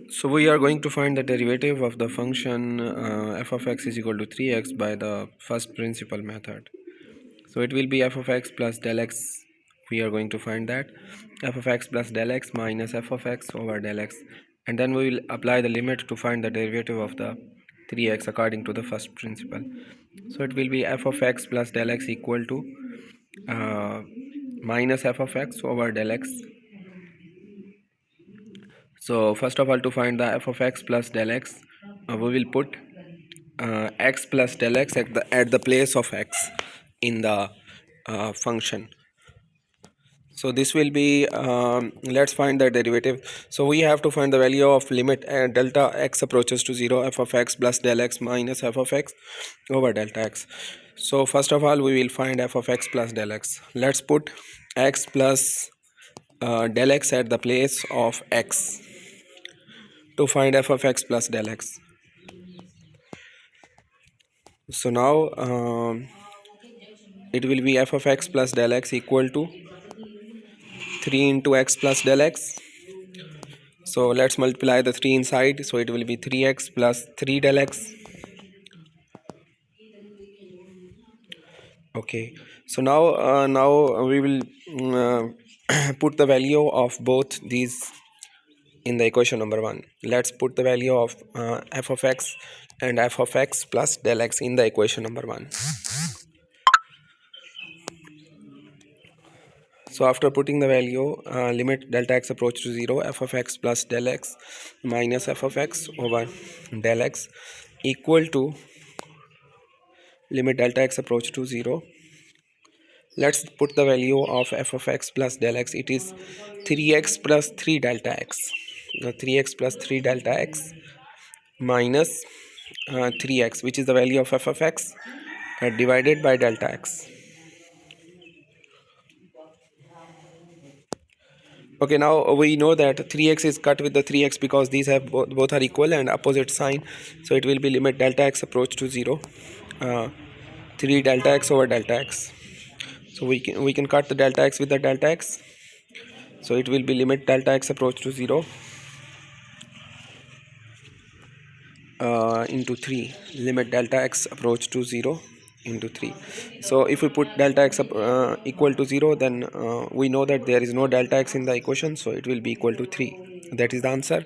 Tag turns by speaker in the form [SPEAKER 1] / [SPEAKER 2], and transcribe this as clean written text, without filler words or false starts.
[SPEAKER 1] So we are going to find the derivative of the function f of x is equal to 3x by the first principal method. So it will be f of x plus del x. We are going to find that f of x plus del x minus f of x over del x, and then we will apply the limit to find the derivative of the 3x according to the first principle. So it will be f of x plus del x equal to minus f of x over del x. So first of all, to find the f of x plus del x, we will put x plus del x at the place of x in the function. So this will be let's find the derivative. So we have to find the value of limit delta x approaches to 0, f of x plus del x minus f of x over delta x. So first of all, we will find f of x plus del x. Let's put x plus del x at the place of x to find f of x plus del x. So now it will be f of x plus del x equal to 3 into x plus del x. So let's multiply the 3 inside, so it will be 3x plus 3 del x. Okay, so now we will put the value of both these in the equation number 1. Let's put the value of f of x and f of x plus del x in the equation number 1. So after putting the value, limit delta x approach to 0, f of x plus del x minus f of x over del x equal to limit delta x approach to 0. Let's put the value of f of x plus del x. It is 3x plus 3 delta x. Now 3x plus 3 delta x minus 3x, which is the value of f of x, divided by delta x. Okay, now we know that 3x is cut with the 3x because these have both are equal and opposite sign. So it will be limit delta x approach to 0, 3 delta x over delta x. So we can cut the delta x with the delta x. So it will be limit delta x approach to 0 into 3, limit delta x approach to 0 into 3. So if we put delta x equal to 0, then we know that there is no delta x in the equation, so it will be equal to 3. That is the answer.